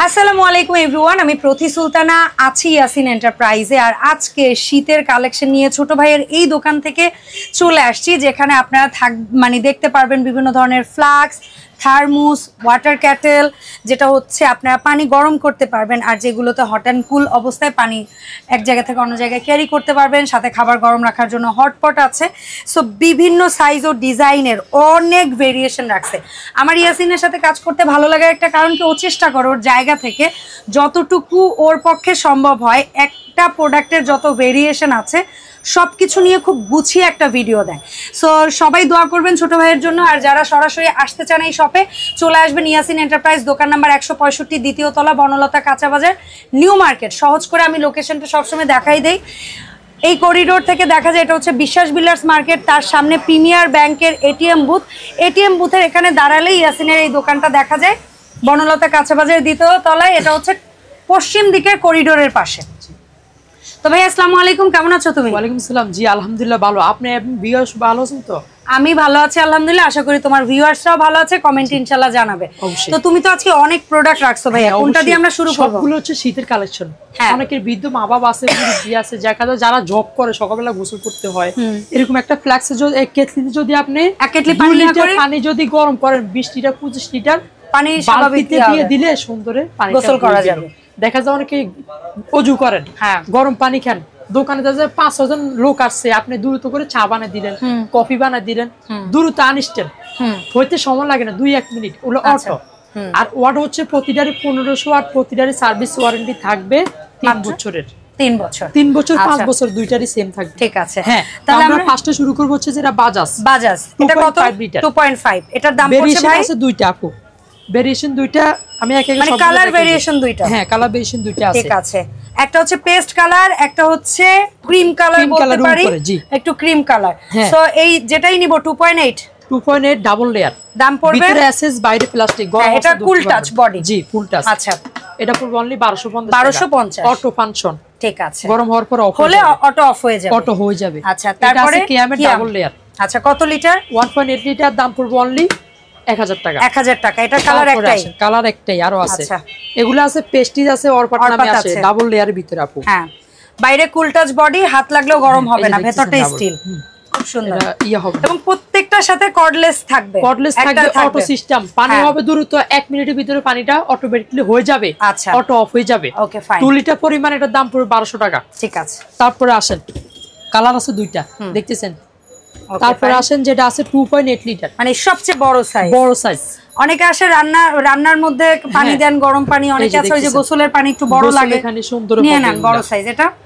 আসসালামু আলাইকুম এভরিওয়ান, আমি প্রতি সুলতানা আছি ইয়াসিন এন্টারপ্রাইজে। আর আজকে শীতের কালেকশন নিয়ে ছোট ভাইয়ের এই দোকান থেকে চলে আসছি, যেখানে আপনারা দেখতে পারবেন বিভিন্ন ধরনের ফ্লাক্স, থার্মোস, ওয়াটার ক্যাটেল, যেটা হচ্ছে আপনারা পানি গরম করতে পারবেন, আর যেগুলোতে হট অ্যান্ড কুল অবস্থায় পানি এক জায়গা থেকে অন্য জায়গায় ক্যারি করতে পারবেন। সাথে খাবার গরম রাখার জন্য হটপট আছে। সো বিভিন্ন সাইজ ও ডিজাইনের অনেক ভেরিয়েশন রাখছে। আমার ইয়াসিনের সাথে কাজ করতে ভালো লাগার একটা কারণ কি, ও চেষ্টা করে ওর জায়গা থেকে যতটুকু ওর পক্ষে সম্ভব হয় একটা প্রোডাক্টের যত ভেরিয়েশন আছে সব কিছু নিয়ে খুব গুছিয়ে একটা ভিডিও দেয়। সো সবাই দোয়া করবেন ছোট ভাইয়ের জন্য। আর যারা সরাসরি আসতে চান এই শপে, চলে আসবেন ইয়াসিন এন্টারপ্রাইজ, দোকান নাম্বার 165, দ্বিতীয় তলা, বনলতা কাঁচা বাজার, নিউ মার্কেট। সহজ করে আমি লোকেশনটা সবসময় দেখাই দেই। এই করিডোর থেকে দেখা যায় এটা হচ্ছে বিশ্বাস বিল্ডার্স মার্কেট, তার সামনে প্রিমিয়ার ব্যাংকের এটিএম বুথ। এটিএম বুথের এখানে দাঁড়ালেই ইয়াসিনের এই দোকানটা দেখা যায়, বনলতা কাঁচা বাজারের দ্বিতীয় তলায়। এটা হচ্ছে পশ্চিম দিকের করিডোরের পাশে। তো ভাই আসসালামু আলাইকুম, কেমন আছো তুমি? ওয়ালাইকুম আসসালাম। জি আলহামদুলিল্লাহ ভালো। আপনি ভিউয়ার্স ভালো আছেন তো? আমি ভালো আছি আলহামদুলিল্লাহ। আশা করি তোমার ভিউয়ার্সরাও ভালো আছে। কমেন্ট ইনশাআল্লাহ জানাবে। তো তুমি তো আজকে অনেক প্রোডাক্ট রাখছো ভাই, কোনটা দিয়ে আমরা শুরু করব? সবগুলো হচ্ছে শীতের কালেকশন। অনেকের বৃদ্ধ মা বাবা আছে, মুরব্বি আছে, যারা জব করে সকালবেলা গোসল করতে হয়, এরকম একটা ফ্ল্যাক্সে যদি এক কেটলিতে যদি আপনি এক কেটলি পানি যদি গরম করেন 20 লিটার 25 লিটার পানি স্বাভাবিক দিয়ে দিলে সুন্দরে পানি গোসল করা যাবে। দেখা যায় অনেকে অজু করেন, গরম পানি খান, দোকানে দেখা 5-6 জন লোক আসছে, আপনি দ্রুত করে চা বানিয়ে দিলেন, কফি বানিয়ে দিলেন, দ্রুত আনিস্টেন, হইতে সময় লাগে না 2-1 মিনিট। ওগুলো অটো। আর ওয়াট হচ্ছে প্রতিটারই 1500 আর প্রতিটারই সার্ভিস ওয়ারেন্টি থাকবে 3 বছরের। 3 বছর 3 বছর 5 বছর দুইটারই সেম থাকবে। ঠিক আছে। হ্যাঁ, তাহলে আমরা ফার্স্টে শুরু করব হচ্ছে যেটা বাজাজ। এটা কত? 2.5। এটার দাম পড়ছে ভাই আছে দুইটা আপু, ভেরিয়েশন দুইটা। আমি এক এক মানে কালার ভেরিয়েশন দুইটা। হ্যাঁ, কালার ভেরিয়েশন দুইটা আছে। ঠিক আছে। একটা হচ্ছে পেস্ট কালার, একটা হচ্ছে ক্রিম কালার বলতে পারি, একটু ক্রিম কালার। সো এই যেটাই নিব 2.8 ডাবল লেয়ার। দাম পড়বে ভিতরে এসএস, বাইরে প্লাস্টিক। এটা কুল টাচ বডি। জি, ফুল টাচ। আচ্ছা, এটা পড়বে অনলি 1250 অটো ফাংশন। ঠিক আছে। গরম হওয়ার পর অফ হলে অটো অফ হয়ে যাবে। অটো হয়ে যাবে। আচ্ছা, তারপরে কিয়ামের ডাবল লেয়ার। আচ্ছা, কত লিটার? 1.8 লিটার। দাম পড়বে অনলি 1000 টাকা। 1000 টাকা। এটা কালার একটাই? কালার একটাই, আরো আছে। আচ্ছা, এগুলো আছে পেস্টিজ আছে, অরপাট নামে আছে, ডাবল লেয়ারের ভিতরে আপু। হ্যাঁ, বাইরে কুল টাচ বডি, হাত লাগলেও গরম হবে না, ভেতরটা স্টিল। খুব সুন্দর হবে। এবং প্রত্যেকটার সাথে কর্ডলেস থাকবে। কর্ডলেস থাকবে, অটো সিস্টেম। পানি হবে দ্রুত 1 মিনিটের ভিতরে পানিটা অটোমেটিক্যালি হয়ে যাবে। আচ্ছা, অটো অফ হয়ে যাবে। Okay fine. 2 লিটার পরিমাণ, এটার দাম পড়বে 1200 টাকা। ঠিক আছে। তারপরে আসেন, কালার আছে দুইটা, দেখতেছেন। তারপরে আসেন যেটা আছে 2.8 লিটার, মানে সবচেয়ে বড় সাইজ। বড় সাইজ। অনেকে আসে রান্নার মধ্যে পানি দেন, গরম পানি। অনেকে আছে ওই যে গোসলের পানি একটু বড় লাগে, এখানে সুন্দর নিয়ে নেন বড় সাইজ।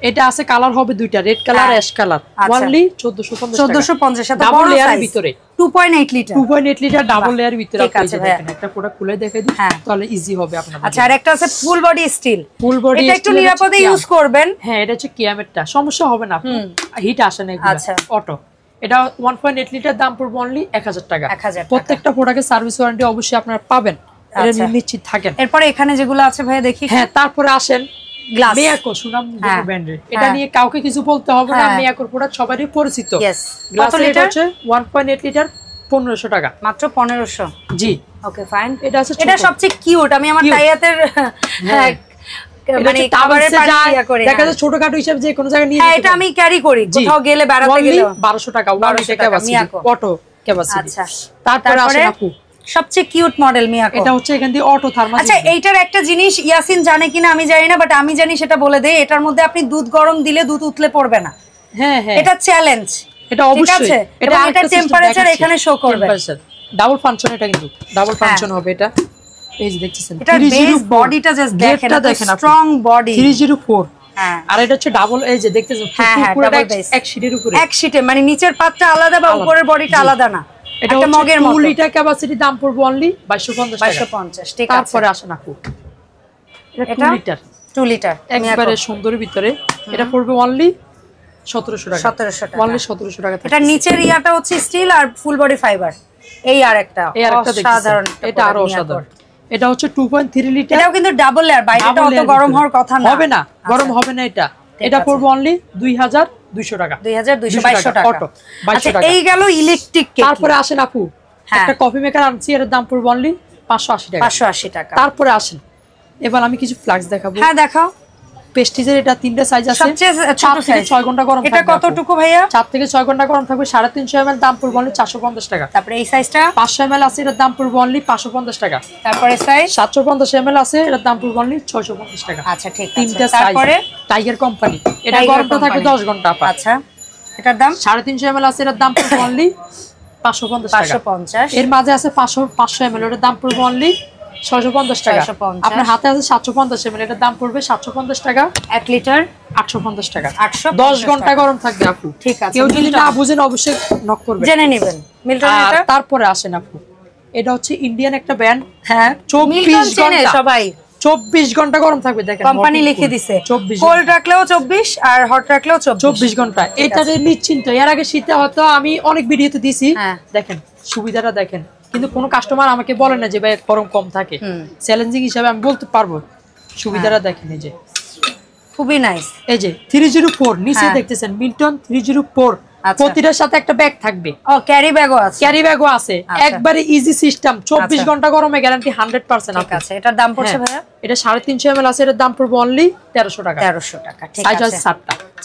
এটা আছে কালার হবে দুইটা, red colour, ash colour. Only 1450 সাথে ডাবল বড় লেয়ারের সাইজ ভিতরে। 2.8 লিটার 2.8 লিটার ডাবল লেয়ারের ভিতরে। ঠিক আছে ভাই, একটা প্রোডাক্ট খুলে দেখাই দিই, তাহলে ইজি হবে আপনাদের। আচ্ছা, আর একটা আছে full body still. Full body এটা একটু নিরাপদে ইউজ করবেন। হ্যাঁ, এটা হচ্ছে কিয়ামেরটা, সমস্যা হবে না, হিট আসে না এগুলো। আচ্ছা, অটো। এটা 1.8 লিটার, দাম পড়বে অনলি 1000 টাকা। প্রত্যেকটা প্রোডাক্টের সার্ভিস ওয়ারেন্টি অবশ্যই আপনারা পাবেন, এটা নিশ্চিত থাকেন। এরপর এখানে যেগুলো আছে ভাই দেখি। হ্যাঁ, তারপরে আসেন গ্লাস। মিয়াকো সুনাম ব্র্যান্ডের, এটা নিয়ে কাউকে কিছু বলতে হবে না, মিয়াকোর প্রোডাক্ট সবারই পরিচিত। কত লিটার? হচ্ছে 1.8 লিটার, 1500 টাকা মাত্র। 1500। জি, ওকে ফাইন। এটা আছে, এটা সবচেয়ে কিউট। আমি আমার তাইয়াতের মানে খাবারের পানি ইয়া করে দেখা যায় ছোটখাটো হিসাবে যে কোনো জায়গায় নিয়ে যেতে। এটা আমি ক্যারি করি কোথাও গেলে, বেড়াতে গেলে। 1200 টাকা, 1200 টাকা অটো ক্যাপাসিটি। আচ্ছা, তারপরে আসেন আপু সবচেয়ে কিউট মডেল মিয়াকো। এটা হচ্ছে এখান দিয়ে অটো থার্মাল। আচ্ছা, এইটার একটা জিনিস ইয়াসিন জানে কিনা আমি জানি না, বাট আমি জানি, সেটা বলে দেই। এটার মধ্যে আপনি দুধ গরম দিলে দুধ উতলে পড়বে না। হ্যাঁ হ্যাঁ, এটা চ্যালেঞ্জ। এটা অবশ্যই, এটা টেম্পারেচার এখানে শো করবে। ডাবল ফাংশন, এটা কিন্তু ডাবল ফাংশন হবে। এটা এই যে দেখতেছেন, এটা বেস বডিটা জাস্ট দেখেন, স্ট্রং বডি 304। হ্যাঁ, আর এটা হচ্ছে ডাবল, এই যে দেখতেছেন পুরোটা এক শীটের উপরে, এক শীটে, মানে নিচের পাতটা আলাদা বা উপরের বডিটা আলাদা না। এটা মগের মতো 2 লিটার ক্যাপাসিটি, দাম পড়বে অনলি 2250 টাকা। তারপরে আসেন আপু, এটা 2 লিটার একবারে সুন্দরের ভিতরে, এটা পড়বে অনলি 1700 টাকা। 1700 টাকা, অনলি 1700 টাকা। এটা নিচের ইয়াটা হচ্ছে স্টিল আর ফুল বডি ফাইবার। এই আরেকটা অসাধারণ, এটা আরো অসাধারণ। এটা হচ্ছে 2.3 লিটার, এটাও কিন্তু ডাবল লেয়ার, বাইরেটা অত গরম হওয়ার কথা না, হবে না, গরম হবে না। এটা পড়বে অনলি 2200 টাকা। 2200 টাকা অটো 2200 টাকা। এই গেল ইলেকট্রিক কেটলি। তারপরে আসেন আপু, একটা কফি মেকার আনছি, এর দাম পড়বে অনলি 580 টাকা। 580 টাকা। তারপরে আসেন এবার আমি কিছু ফ্লাক্স দেখাবো। হ্যাঁ দেখাও। প্রেস্টিজের এটা তিনটা সাইজ আছে, সবচেয়ে ছোট সাইজ 6 ঘন্টা গরম থাকবে। এটা কতটুকু ভাইয়া? 4 থেকে 6 ঘন্টা গরম থাকবে, 350 ml, দাম পড়বে অনলি 450 টাকা। তারপরে এই সাইজটা 500 ml আছে, এটার দাম পড়বে অনলি 550 টাকা। তারপরে সাইজ 750 ml আছে, এটার দাম পড়বে অনলি 650 টাকা। আচ্ছা ঠিক আছে। তিনটা সাইজ। তারপরে টাইগার কোম্পানি, এটা গরমটা থাকবে 10 ঘন্টা। আচ্ছা এটার দাম 350 ml আছে, এটার দাম পড়বে অনলি 550 টাকা। 550। এর মাঝে আছে 500 ml, এটার দাম পড়বে অনলি 650 টাকা। আপনার হাতে আছে 750 ml, এটার দাম পড়বে 750 টাকা। 1 লিটার 850 টাকা। 850 10 ঘন্টা গরম থাকবে আপু। ঠিক আছে। কেউ যদি না বুঝেন অবশ্যই নক করবেন, জেনে নেবেন। মিল্টন এটা তারপরে আসেন আপু, এটা হচ্ছে ইন্ডিয়ান একটা ব্র্যান্ড। হ্যাঁ 24 ঘন্টা সবাই 24 ঘন্টা গরম থাকবে। দেখেন কোম্পানি লিখে দিছে 24 কোল্ড রাখলেও 24 আর হট রাখলেও 24 ঘন্টা। এটাতে নিশ্চিন্ত। এর আগে শীতে হয়তো আমি অনেক ভিডিওতে দিছি, দেখেন সুবিধাটা দেখেন, কিন্তু কোনো কাস্টমার আমাকে বলে না যে ভাই গরম কম থাকে। চ্যালেঞ্জিং হিসাবে আমি বলতে পারবো, সুবিধাটা দেখেন। এই যে খুবই নাইস। এই যে 304 নিচে দেখতেছেন মিল্টন 304। প্রতিটার সাথে একটা ব্যাগ থাকবে। ও ক্যারি ব্যাগও আছে। ক্যারি ব্যাগও আছে, একবারে ইজি সিস্টেম। 24 ঘন্টা গরমে গ্যারান্টি 100%। ঠিক আছে। এটার দাম পড়ছে ভাইয়া? এটা 350 ml আছে, এটার দাম পড়বে অনলি 1300 টাকা। 1300 টাকা। ঠিক সাইজ আছে। আছে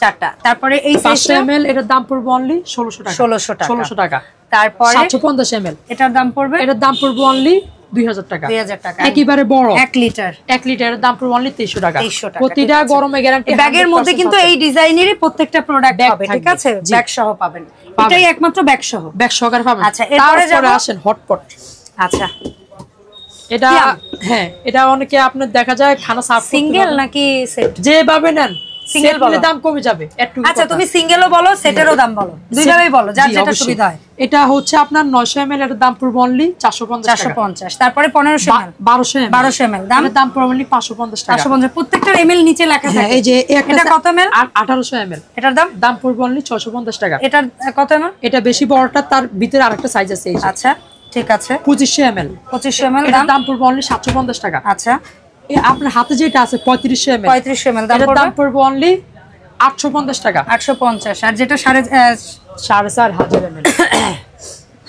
7টা। তারপরে এই 500 ml, এটার দাম পড়বে অনলি 1600 টাকা। 1600 টাকা। তারপরে 750 ml, এটার দাম পড়বে? এটার দাম পড়বে অনলি 2000 টাকা। 2000 টাকা। একেবারে বড় 1 লিটার। 1 লিটারের দাম পড়বে অনলি 2300 টাকা। 2300 টাকা। প্রতিটা গরমে গ্যারান্টি। ব্যাগের মধ্যে কিন্তু এই ডিজাইনেরই প্রত্যেকটা প্রোডাক্ট হবে, ঠিক আছে? ব্যাগ সহ পাবেন। এটাই একমাত্র ব্যাগ সহ। ব্যাগ সহকারে পাবেন। আচ্ছা এরপরে তারপরে আসেন হটপট। আচ্ছা এটা হ্যাঁ, এটা অনেকে আপনার দেখা যায় খানা সার্ভ সিঙ্গেল নাকি সেট? যেভাবে নেন সিঙ্গেল বলে দাম কমে যাবে একটু। আচ্ছা তুমি সিঙ্গেলও বলো, সেটেরও দাম বলো, দুইভাবেই বলো, যার যেটা সুবিধা হয়। এটা হচ্ছে আপনার 900 ml, এর দাম পড়বে অনলি 450 টাকা। 450। তারপরে 1500 ml 1200 ml দাম পড়বে অনলি 550 টাকা। 550। প্রত্যেকটার ml নিচে লেখা থাকে। এই যে এটা কত ml? 1800 ml। এটার দাম পড়বে অনলি 650 টাকা। এটার কত ml? এটা বেশি বড়টা, তার ভিতরে আরেকটা সাইজ আছে। আচ্ছা ঠিক আছে। 2500 ml। 2500 ml দাম পড়বে অনলি 750 টাকা। আচ্ছা আপনার হাতে যেটা আছে 3500 ml। 3500 ml দাম পড়বে অনলি 850 টাকা। 850। আর যেটা 4500 ml।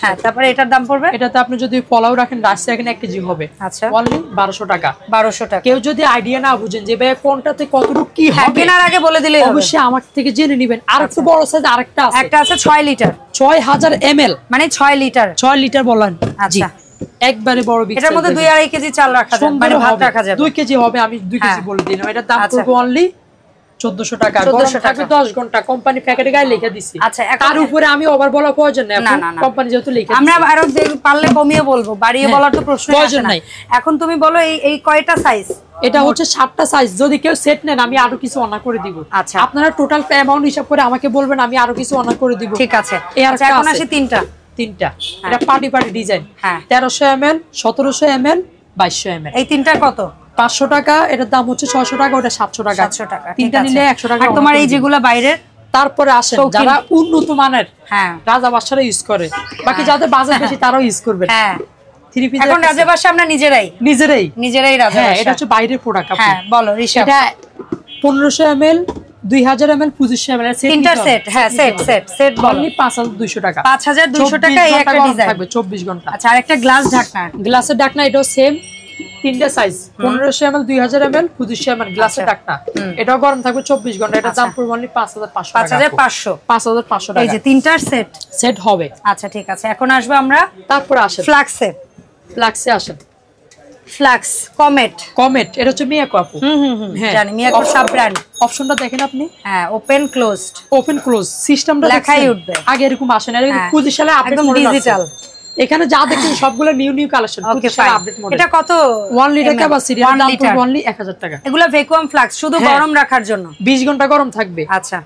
হ্যাঁ তারপরে এটার দাম পড়বে? এটাতে আপনি যদি পোলাও রাখেন, রাইস রাখেন 1 কেজি হবে। আচ্ছা অনলি 1200 টাকা। 1200 টাকা। কেউ যদি আইডিয়া না বুঝেন যে ভাই কোনটাতে কতটুকু কি হবে, কেনার আগে বলে দিলেই হবে। অবশ্যই আমার থেকে জেনে নেবেন। আর একটু বড় সাইজ আরেকটা আছে, একটা আছে 6 লিটার। 6000 ml, মানে 6 লিটার। 6 লিটার বলেন। আচ্ছা একবারে বড় বিগ। এটার মধ্যে 2-2.5 কেজি চাল রাখা যাবে, মানে ভাত রাখা যাবে। 2 কেজি হবে, আমি 2 কেজি বলে দিলাম। এটার দাম পড়বে অনলি 1400 টাকা। 1400 টাকা 10 ঘন্টা। কোম্পানি প্যাকেটে গায়ে লিখে দিছি। আচ্ছা তার উপরে আমি ওভার বলা প্রয়োজন নাই, কোম্পানি যেহেতু লিখে দিছে। আমরা আরো পারলে কমিয়ে বলবো, বাড়িয়ে বলার তো প্রশ্নই আসে না। এখন তুমি বলো এই কয়টা সাইজ? এটা হচ্ছে 7টা সাইজ। যদি কেউ সেট নেন আমি আরো কিছু অনার করে দিব। আচ্ছা আপনারা টোটাল অ্যামাউন্ট হিসাব করে আমাকে বলবেন, আমি আরো কিছু অনার করে দিব। ঠিক আছে। এখন আসে তিনটা। এটা party design. 1300 ml, 1700 ml, 2200 ml। এই তিনটা কত? 500 টাকা। এটার দাম হচ্ছে 600 টাকা, ওটা 700 টাকা। 700 টাকা। তিনটা নিলে 100 টাকা। আর তোমার এই যেগুলো বাইরের? তারপরে আসেন যারা উন্নত মানের রাজা বাদশারা ইউজ করে, বাকি যাদের বাজেট বেশি তারাও ইউজ করবে। হ্যাঁ এখন রাজা বাদশা আমরা নিজেরাই রাজা বাদশা। এটা হচ্ছে বাইরের প্রোডাক্ট। হ্যাঁ বলো ঋষভ। এটা 1500 ml, 2000 ml, 2500 ml তিনটা সেট। হ্যাঁ সেট বলো। 5200 টাকা। 5200 টাকা এই একটা ডিজাইন থাকবে 24 ঘন্টা। আচ্ছা আর একটা গ্লাস ঢাকনা। গ্লাসের ঢাকনা এটাও সেম, তিনটা সাইজ, 1500 ml, 2000 ml, 2500 ml গ্লাসের ঢাকনা। এটাও গরম থাকবে 24 ঘন্টা। এটার দাম পড়বে অনলি 5500 টাকা। 5500 টাকা। এই যে তিনটার সেট হবে। আচ্ছা ঠিক আছে। এখন আসবে আমরা তারপরে আসেন ফ্লাক্সে আসেন। ফ্লাক্স কমেট এটা হচ্ছে মিয়াকো আপু। জানি মিয়াকো সাব ব্র্যান্ড। অপশনটা দেখেন আপনি। হ্যাঁ ওপেন ক্লোজ সিস্টেমটা লেখাই উঠবে। আগে এরকম আসে না, 25 সালে আপডেট একদম ডিজিটাল। এখানে যা দেখছেন সবগুলো নিউ কালেকশন। ওকে আপডেট মডেল। এটা কত? 1 লিটার ক্যাপাসিটি। এর দাম পড়বে অনলি 1000 টাকা। এগুলা ভ্যাকুয়াম ফ্লাক্স, শুধু গরম রাখার জন্য। 20 ঘন্টা গরম থাকবে। আচ্ছা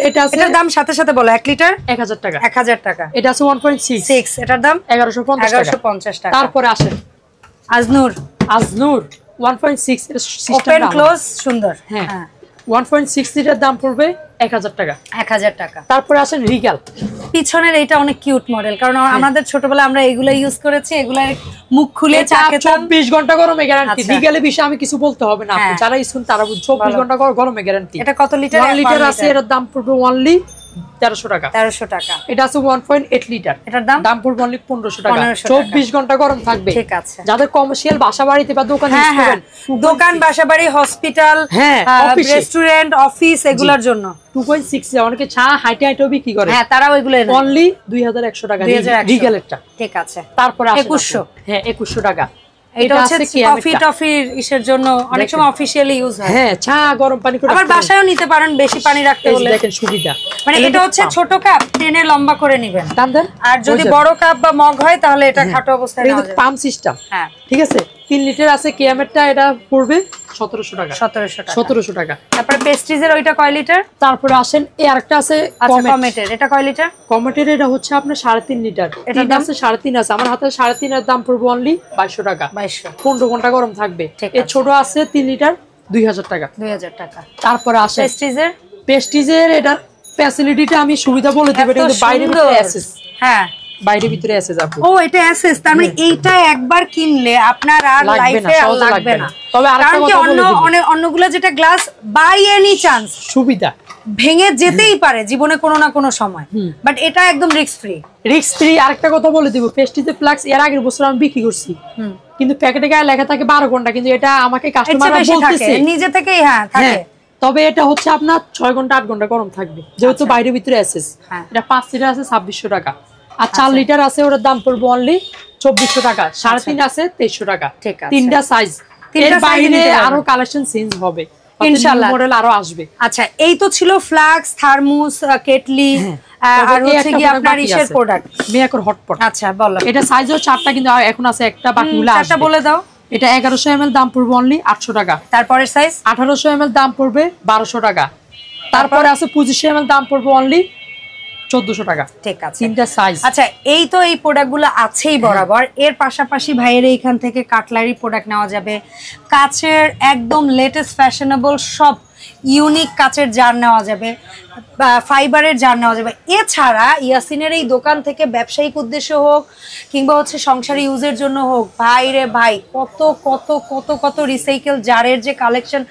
এটা আছে। এটার দাম সাথে বলো। 1 লিটার 1000 টাকা। 1000 টাকা। এটা আছে 1.6। এটার দাম 1150 টাকা। তারপরে আসেন আজনুর 1.6 ওপেন ক্লোজ সুন্দর। হ্যাঁ 1.6 লিটার দাম পড়বে 1000 টাকা। 1000 টাকা। তারপরে আসেন রিগাল। পিছনের এইটা অনেক কিউট মডেল, কারণ আমাদের ছোটবেলায় আমরা এগুলো ইউজ করেছি। এগুলাই মুখ খুলে চা খেতাম। 24 ঘন্টা গরমে গ্যারান্টি। রিগালের বিষয়ে আমি কিছু বলতে হবে না, যারা ইউজ করেন তারা 24 ঘন্টা গরমে গ্যারান্টি। এটা কত লিটার? 1 লিটার আছে। এর দাম পড়বে অনলি 1300 টাকা। 1300 টাকা। এটা আছে 1.8 লিটার, এটার দাম দাম পড়বে অনলি 1500 টাকা। 24 ঘন্টা গরম থাকবে। ঠিক আছে। যাদের কমার্শিয়াল বাসা বাড়িতে বা দোকানে ইউজ করেন, দোকান বাসা বাড়ি হসপিটাল রেস্টুরেন্ট অফিস এগুলোর জন্য 2.6 অনেকে চা হাইটে হাইটেও বিক্রি করে, হ্যাঁ তারাও এগুলো অনলি 2100 টাকা রিগেলেরটা। ঠিক আছে। তারপর 2100, হ্যাঁ 2100 টাকা। এটা হচ্ছে কফি টফির ইসের জন্য অনেক সময় অফিশিয়ালি ইউজ হয়। হ্যাঁ চা গরম পানি করে আবার বাসায়ও নিতে পারেন বেশি পানি রাখতে হলে, দেখেন সুবিধা। মানে এটা হচ্ছে ছোট কাপ টেনে লম্বা করে নেবেন, আর যদি বুঝছেন? বড় কাপ বা মগ হয় তাহলে এটা খাটো অবস্থায় নেওয়া যাবে। পাম্প সিস্টেম, হ্যাঁ ঠিক আছে। 3 লিটার আছে কেয়ামেরটা, এটা পড়বে 1700 টাকা। 1700 টাকা। তারপর পেস্ট্রিজের ওইটা কয় লিটার? তারপরে আসেন এই আরেকটা আছে কমেটের, এটা কয় লিটার? কমেটের এটা হচ্ছে আপনার 3.5 লিটার, এটা দাম আছে 3.5 আছে। আমার হাতে 3.5 এর দাম পড়বে অনলি 2200 টাকা। 15 ঘন্টা গরম থাকবে। এই ছোট আছে 3 লিটার 2000 টাকা। 2000 টাকা। তারপরে আসে পেস্ট্রিজের এটা ফ্যাসিলিটিটা আমি সুবিধা বলে দিব, এটা কিন্তু বাইরে ভিতরে অ্যাসেস। হ্যাঁ বাইরে ভিতরে অ্যাসেস আপু। ও এটা অ্যাসেস, তার মানে এইটা একবার কিনলে আপনার আর লাইফে আর লাগবে না। তবে আরেকটা কথা বলে দিব, অন্যগুলো যেটা গ্লাস বাই এনি চান্স সুবিধা ভেঙে যেতেই পারে জীবনে কোনো না কোনো সময়, বাট এটা একদম রিস্ক ফ্রি। আরেকটা কথা বলে দিব, পেস্টিজে ফ্লাক্স এর আগের বছর আমি বিক্রি করছি, কিন্তু প্যাকেটে গায়ে লেখা থাকে 12 ঘন্টা, কিন্তু এটা আমাকে কাস্টমাররা বলতেছে নিজে থেকেই থাকে। তবে এটা হচ্ছে আপনার 6 ঘন্টা 8 ঘন্টা গরম থাকবে, যেহেতু বাইরে ভিতরে অ্যাসেস। এটা 5 লিটার আছে 2600 টাকা, আর 4 লিটার আছে ওটার দাম পড়বে অনলি 2400 টাকা। 3.5 আছে 2300 টাকা। তিনটা সাইজ, এর বাইরে আরো কালেকশন চেঞ্জ হবে ইনশাআল্লাহ, মডেল আরো আসবে। আচ্ছা এই তো ছিল ফ্লাক্স, থার্মোস, কেটলি, আর হচ্ছে কি আপনার ইসের প্রোডাক্ট মিয়াকোর হটপট। আচ্ছা বলো, এটা সাইজও 4টা, কিন্তু এখন আছে একটা, বাকিগুলো আসবে। চারটা বলে দাও। এটা 1100 ml দাম পড়বে অনলি 800 টাকা। তারপরের সাইজ 1800 ml দাম পড়বে 1200 টাকা। তারপরে আছে 2500 ml দাম পড়বে অনলি 1400 টাকা। ঠিক আছে, তিনটা সাইজ। আচ্ছা এই তো এই প্রোডাক্টগুলো আছেই বরাবর, এর পাশাপাশি ভাইয়ের এইখান থেকে কাটলারি প্রোডাক্ট নেওয়া যাবে, কাচের একদম লেটেস্ট ফ্যাশনেবল সব ইউনিক কাচের জার নেওয়া যাবে, ফাইবারের জার নেওয়া যাবে। এছাড়া ইয়াসিনের এই দোকান থেকে ব্যবসায়িক উদ্দেশ্য হোক কিংবা হচ্ছে সংসারী ইউজের জন্য হোক, ভাই রে ভাই কত কত কত কত রিসাইকেল জারের যে কালেকশন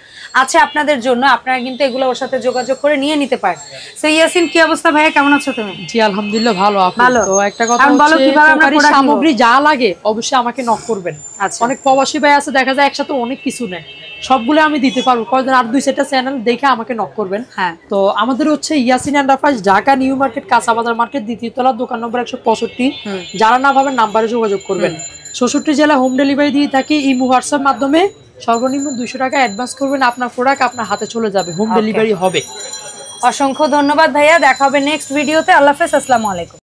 আছে আপনাদের জন্য, আপনারা কিন্তু এগুলো ওর সাথে যোগাযোগ করে নিয়ে নিতে পারেন। সো ইয়াসিন কি অবস্থা ভাইয়া, কেমন আছো তুমি? জি আলহামদুলিল্লাহ ভালো আপু। তো একটা কথা হচ্ছে সামগ্রী যা লাগে অবশ্যই আমাকে নক করবেন। অনেক প্রবাসী ভাই আছে দেখা যায় একসাথে অনেক কিছু নেয়, সবগুলো আমি দিতে পারবো, কয়েকদিন আর 2-4টা চ্যানেল দেখে আমাকে নক করবেন। তো আমাদের হচ্ছে Yasin enterprise, Dhaka new market, কাঁচাবাজার মার্কেট, দ্বিতীয় তলা, দোকান নম্বর 165। যারা না পাবেন নাম্বারে যোগাযোগ করবেন। 64 জেলা হোম ডেলিভারি দিয়ে থাকি, ইমো হোয়াটসঅ্যাপ মাধ্যমে। সর্বনিম্ন 200 টাকা অ্যাডভান্স করবেন, আপনার প্রোডাক্ট আপনার হাতে চলে যাবে, হোম ডেলিভারি হবে। অসংখ্য ধন্যবাদ ভাইয়া, দেখা হবে নেক্সট ভিডিওতে। আল্লাহ হাফেজ, আসসালামু আলাইকুম।